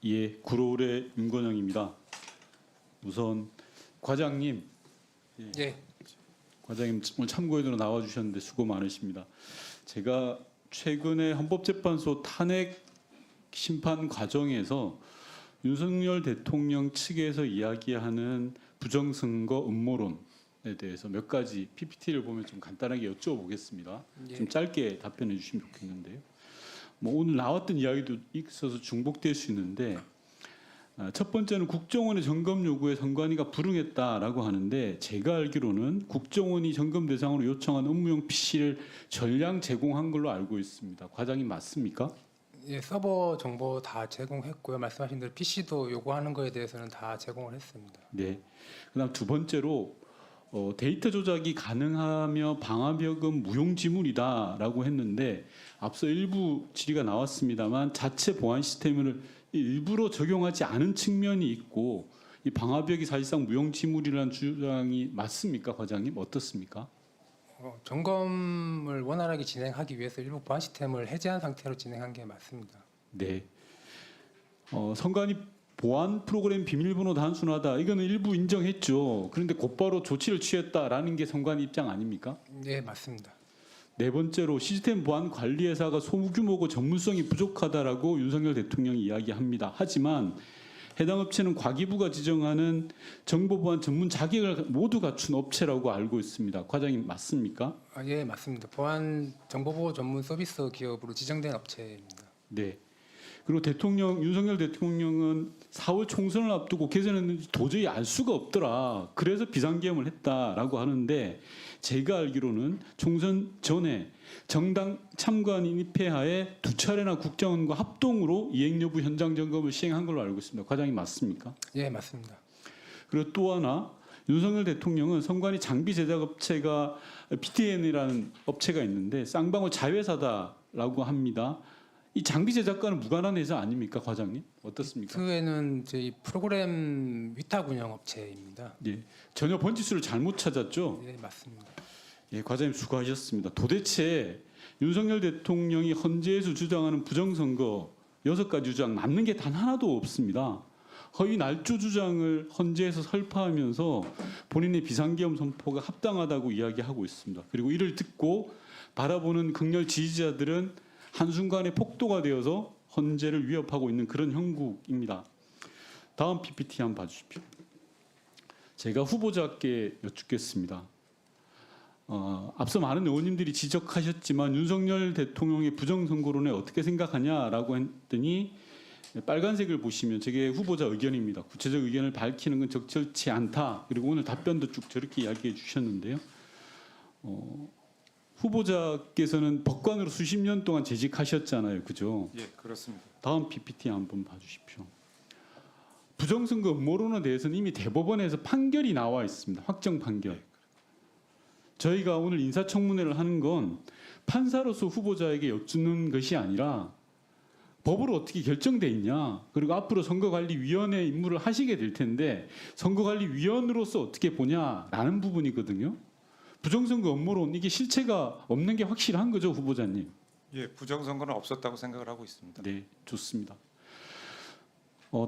예, 구로울의 윤건영입니다. 우선 과장님, 예. 과장님 오늘 참고인으로 나와주셨는데 수고 많으십니다. 제가 최근에 헌법재판소 탄핵 심판 과정에서 윤석열 대통령 측에서 이야기하는 부정선거 음모론에 대해서 몇 가지 PPT를 보면 좀 간단하게 여쭤보겠습니다. 예. 좀 짧게 답변해 주시면 좋겠는데요. 뭐 오늘 나왔던 이야기도 있어서 중복될 수 있는데 첫 번째는 국정원의 점검 요구에 선관위가 불응했다라고 하는데 제가 알기로는 국정원이 점검 대상으로 요청한 업무용 PC를 전량 제공한 걸로 알고 있습니다. 과장님 맞습니까? 예, 서버 정보 다 제공했고요. 말씀하신 대로 PC도 요구하는 거에 대해서는 다 제공을 했습니다. 네. 그다음 두 번째로 데이터 조작이 가능하며 방화벽은 무용지물이다라고 했는데 앞서 일부 질의가 나왔습니다만 자체 보안 시스템을 일부러 적용하지 않은 측면이 있고 이 방화벽이 사실상 무용지물이라는 주장이 맞습니까, 과장님? 어떻습니까? 점검을 원활하게 진행하기 위해서 일부 보안 시스템을 해제한 상태로 진행한 게 맞습니다. 네. 선관위 보안 프로그램 비밀번호 단순하다. 이거는 일부 인정했죠. 그런데 곧바로 조치를 취했다라는 게 선관위 입장 아닙니까? 네, 맞습니다. 네 번째로 시스템 보안 관리 회사가 소규모고 전문성이 부족하다라고 윤석열 대통령이 이야기합니다. 하지만 해당 업체는 과기부가 지정하는 정보보안 전문 자격을 모두 갖춘 업체라고 알고 있습니다. 과장님 맞습니까? 예, 맞습니다. 보안 정보보호 전문 서비스 기업으로 지정된 업체입니다. 네. 그리고 윤석열 대통령은 4월 총선을 앞두고 개선했는지 도저히 알 수가 없더라. 그래서 비상계엄을 했다라고 하는데 제가 알기로는 총선 전에 정당 참관인이 폐하에 두 차례나 국정원과 합동으로 이행 여부 현장 점검을 시행한 걸로 알고 있습니다. 과장님 맞습니까? 예, 맞습니다. 그리고 또 하나 윤석열 대통령은 선관위 장비 제작 업체가 BTN이라는 업체가 있는데 쌍방울 자회사다라고 합니다. 이 장비 제작과는 무관한 회사 아닙니까, 과장님? 어떻습니까? 그에는 저희 프로그램 위탁 운영 업체입니다. 예, 전혀 번지수를 잘못 찾았죠. 예, 맞습니다. 예, 과장님 수고하셨습니다. 도대체 윤석열 대통령이 헌재에서 주장하는 부정선거 6가지 주장 맞는 게 단 하나도 없습니다. 허위 날조 주장을 헌재에서 설파하면서 본인의 비상계엄 선포가 합당하다고 이야기하고 있습니다. 그리고 이를 듣고 바라보는 극렬 지지자들은 한순간에 폭도가 되어서 헌재를 위협하고 있는 그런 형국입니다. 다음 PPT 한번 봐주십시오. 제가 후보자께 여쭙겠습니다. 앞서 많은 의원님들이 지적하셨지만 윤석열 대통령의 부정선거론에 어떻게 생각하냐라고 했더니 빨간색을 보시면 저게 후보자 의견입니다. 구체적 의견을 밝히는 건 적절치 않다. 그리고 오늘 답변도 쭉 저렇게 이야기해 주셨는데요. 후보자께서는 법관으로 수십 년 동안 재직하셨잖아요. 그죠? 예, 그렇습니다. 다음 PPT 한번 봐주십시오. 부정선거 음모론에 대해서는 이미 대법원에서 판결이 나와 있습니다. 확정 판결. 저희가 오늘 인사청문회를 하는 건 판사로서 후보자에게 여쭙는 것이 아니라 법으로 어떻게 결정돼 있냐. 그리고 앞으로 선거관리위원회 임무를 하시게 될 텐데 선거관리위원으로서 어떻게 보냐라는 부분이거든요. 부정선거 음모론 이게 실체가 없는 게 확실한 거죠, 후보자님? 예, 부정선거는 없었다고 생각을 하고 있습니다. 네, 좋습니다.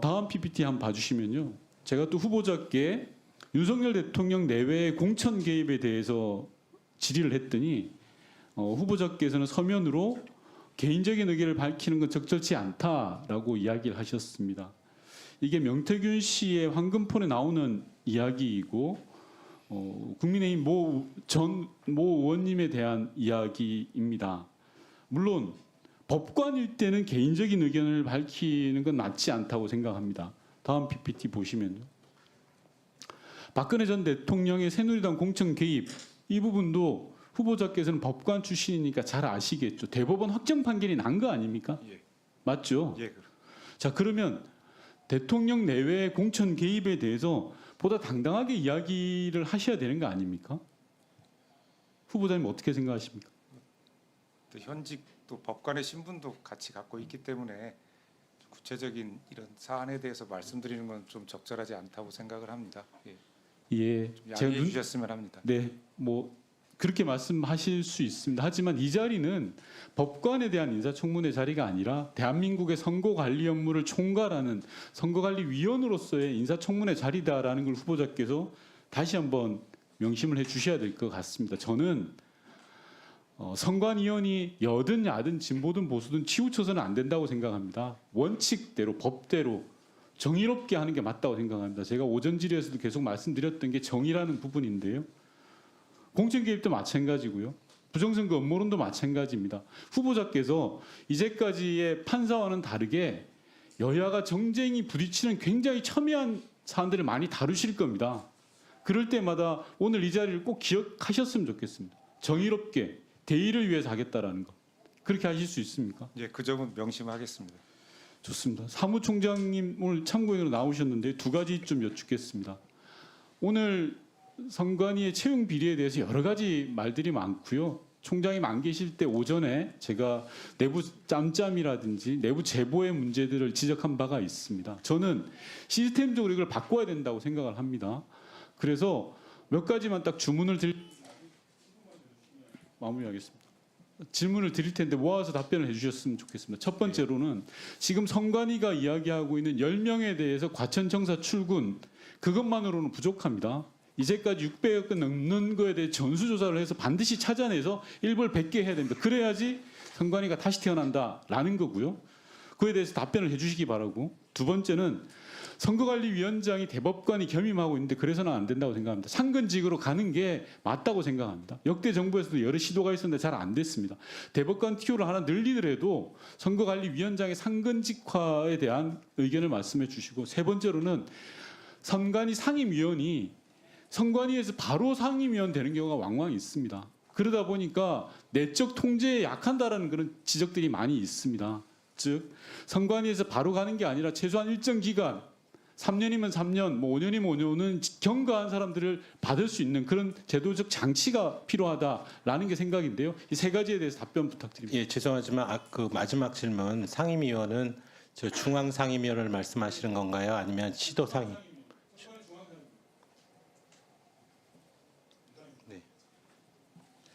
다음 PPT 한번 봐주시면요. 제가 또 후보자께 윤석열 대통령 내외의 공천 개입에 대해서 질의를 했더니 후보자께서는 서면으로 개인적인 의견을 밝히는 건 적절치 않다라고 이야기를 하셨습니다. 이게 명태균 씨의 황금폰에 나오는 이야기이고 국민의힘 모 의원님에 대한 이야기입니다. 물론 법관일 때는 개인적인 의견을 밝히는 건 맞지 않다고 생각합니다. 다음 PPT 보시면요. 박근혜 전 대통령의 새누리당 공천 개입 이 부분도 후보자께서는 법관 출신이니까 잘 아시겠죠. 대법원 확정 판결이 난 거 아닙니까? 예. 맞죠? 예, 자, 그러면 대통령 내외의 공천 개입에 대해서 보다 당당하게 이야기를 하셔야 되는 거 아닙니까? 후보자님 어떻게 생각하십니까? 또 현직 또 법관의 신분도 같이 갖고 있기 때문에 구체적인 이런 사안에 대해서 말씀드리는 건 좀 적절하지 않다고 생각을 합니다. 예, 예, 좀 양해해 주셨으면 합니다. 네, 뭐 그렇게 말씀하실 수 있습니다. 하지만 이 자리는 법관에 대한 인사청문회 자리가 아니라 대한민국의 선거관리 업무를 총괄하는 선거관리위원으로서의 인사청문회 자리다라는 걸 후보자께서 다시 한번 명심을 해 주셔야 될 것 같습니다. 저는 선관위원이 여든 야든 진보든 보수든 치우쳐서는 안 된다고 생각합니다. 원칙대로 법대로 정의롭게 하는 게 맞다고 생각합니다. 제가 오전 질의에서도 계속 말씀드렸던 게 정의라는 부분인데요. 공천 개입도 마찬가지고요. 부정선거 음모론도 마찬가지입니다. 후보자께서 이제까지의 판사와는 다르게 여야가 정쟁이 부딪히는 굉장히 첨예한 사안들을 많이 다루실 겁니다. 그럴 때마다 오늘 이 자리를 꼭 기억하셨으면 좋겠습니다. 정의롭게 대의를 위해서 하겠다라는 것. 그렇게 하실 수 있습니까? 예, 그 점은 명심하겠습니다. 좋습니다. 사무총장님 오늘 참고인으로 나오셨는데 두 가지 좀 여쭙겠습니다. 오늘 선관위의 채용 비리에 대해서 여러 가지 말들이 많고요. 총장님 안 계실 때 오전에 제가 내부 짬짬이라든지 내부 제보의 문제들을 지적한 바가 있습니다. 저는 시스템적으로 이걸 바꿔야 된다고 생각을 합니다. 그래서 몇 가지만 딱 마무리하겠습니다. 질문을 드릴 텐데 모아서 답변을 해주셨으면 좋겠습니다. 첫 번째로는 지금 선관위가 이야기하고 있는 10명에 대해서 과천청사 출근 그것만으로는 부족합니다. 이제까지 600여 건 넘는 거에 대해 전수조사를 해서 반드시 찾아내서 일벌 100개 해야 됩니다. 그래야지 선관위가 다시 태어난다라는 거고요. 그에 대해서 답변을 해주시기 바라고. 두 번째는 선거관리위원장이 대법관이 겸임하고 있는데 그래서는 안 된다고 생각합니다. 상근직으로 가는 게 맞다고 생각합니다. 역대 정부에서도 여러 시도가 있었는데 잘 안 됐습니다. 대법관 티오를 하나 늘리더라도 선거관리위원장의 상근직화에 대한 의견을 말씀해 주시고, 세 번째로는 선관위 상임위원이 선관위에서 바로 상임위원 되는 경우가 왕왕 있습니다. 그러다 보니까 내적 통제에 약한다라는 그런 지적들이 많이 있습니다. 즉 선관위에서 바로 가는 게 아니라 최소한 일정 기간 3년이면 3년, 뭐 5년이면 5년은 경과한 사람들을 받을 수 있는 그런 제도적 장치가 필요하다라는 게 생각인데요. 이 세 가지에 대해서 답변 부탁드립니다. 예, 죄송하지만 그 마지막 질문 상임위원은 저 중앙 상임위원을 말씀하시는 건가요? 아니면 시도 상임?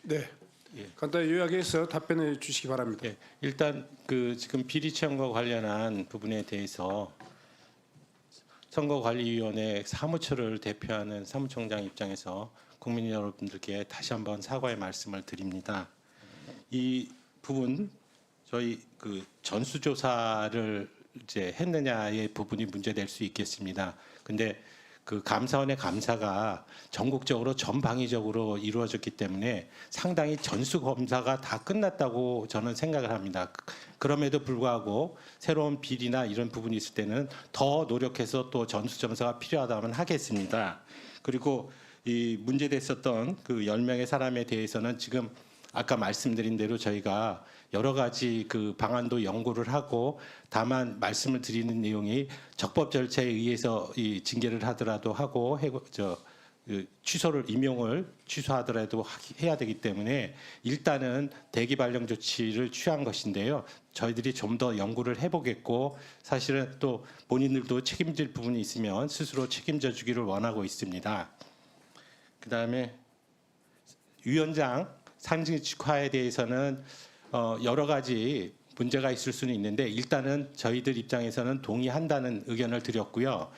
네. 예. 간단히 요약해서 답변해 주시기 바랍니다. 예, 일단 그 지금 비리 채용과 관련한 부분에 대해서 선거관리위원회 사무처를 대표하는 사무총장 입장에서 국민 여러분들께 다시 한번 사과의 말씀을 드립니다. 이 부분 저희 그 전수조사를 이제 했느냐의 부분이 문제될 수 있겠습니다. 근데 그 감사원의 감사가 전국적으로 전방위적으로 이루어졌기 때문에 상당히 전수 검사가 다 끝났다고 저는 생각을 합니다. 그럼에도 불구하고 새로운 비리나 이런 부분이 있을 때는 더 노력해서 또 전수 점사가 필요하다면 하겠습니다. 그리고 이 문제됐었던 그 10명의 사람에 대해서는 지금 아까 말씀드린 대로 저희가 여러 가지 그 방안도 연구를 하고, 다만 말씀을 드리는 내용이 적법 절차에 의해서 이 징계를 하더라도 하고 취소를 임용을 취소하더라도 해야 되기 때문에 일단은 대기 발령 조치를 취한 것인데요. 저희들이 좀 더 연구를 해보겠고, 사실은 또 본인들도 책임질 부분이 있으면 스스로 책임져 주기를 원하고 있습니다. 그다음에 위원장 상직화에 대해서는 여러 가지 문제가 있을 수는 있는데 일단은 저희들 입장에서는 동의한다는 의견을 드렸고요.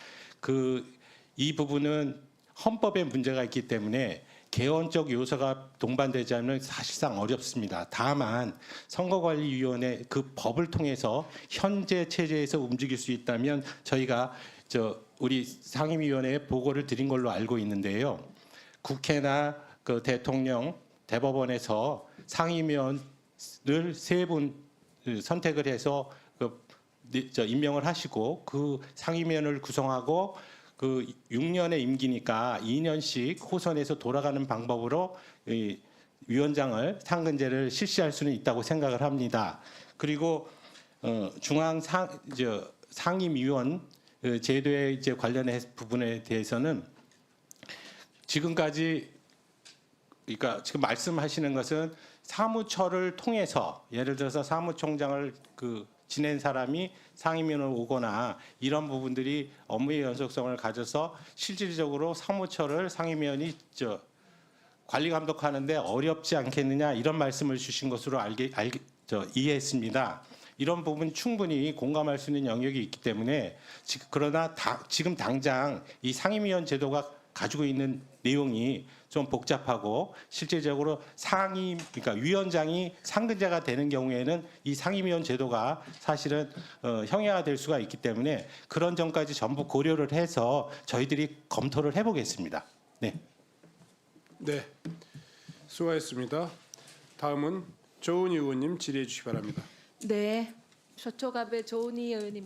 이 부분은 헌법에 문제가 있기 때문에 개헌적 요소가 동반되지 않으면 사실상 어렵습니다. 다만 선거관리위원회 그 법을 통해서 현재 체제에서 움직일 수 있다면 저희가 우리 상임위원회에 보고를 드린 걸로 알고 있는데요. 국회나 그 대통령, 대법원에서 상임위원을 3분 선택을 해서 임명을 하시고 그 상임위원을 구성하고 그 6년의 임기니까 2년씩 호선해서 돌아가는 방법으로 이 위원장을 상근제를 실시할 수는 있다고 생각을 합니다. 그리고 중앙 상임위원 제도에 이제 관련해 부분에 대해서는 지금까지 그러니까 지금 말씀하시는 것은 사무처를 통해서 예를 들어서 사무총장을 지낸 사람이 상임위원을 오거나 이런 부분들이 업무의 연속성을 가져서 실질적으로 사무처를 상임위원이 관리 감독하는데 어렵지 않겠느냐 이런 말씀을 주신 것으로 이해했습니다. 이런 부분 충분히 공감할 수 있는 영역이 있기 때문에 그러나 지금 당장 이 상임위원 제도가 가지고 있는 내용이 좀 복잡하고 실제적으로 그러니까 위원장이 상근자가 되는 경우에는 이 상임위원 제도가 사실은 형해화될 수가 있기 때문에 그런 점까지 전부 고려를 해서 저희들이 검토를 해보겠습니다. 네. 네, 수고하셨습니다. 다음은 조은희 의원님 질의해 주시기 바랍니다. 네, 서초갑의 조은희 의원입니다.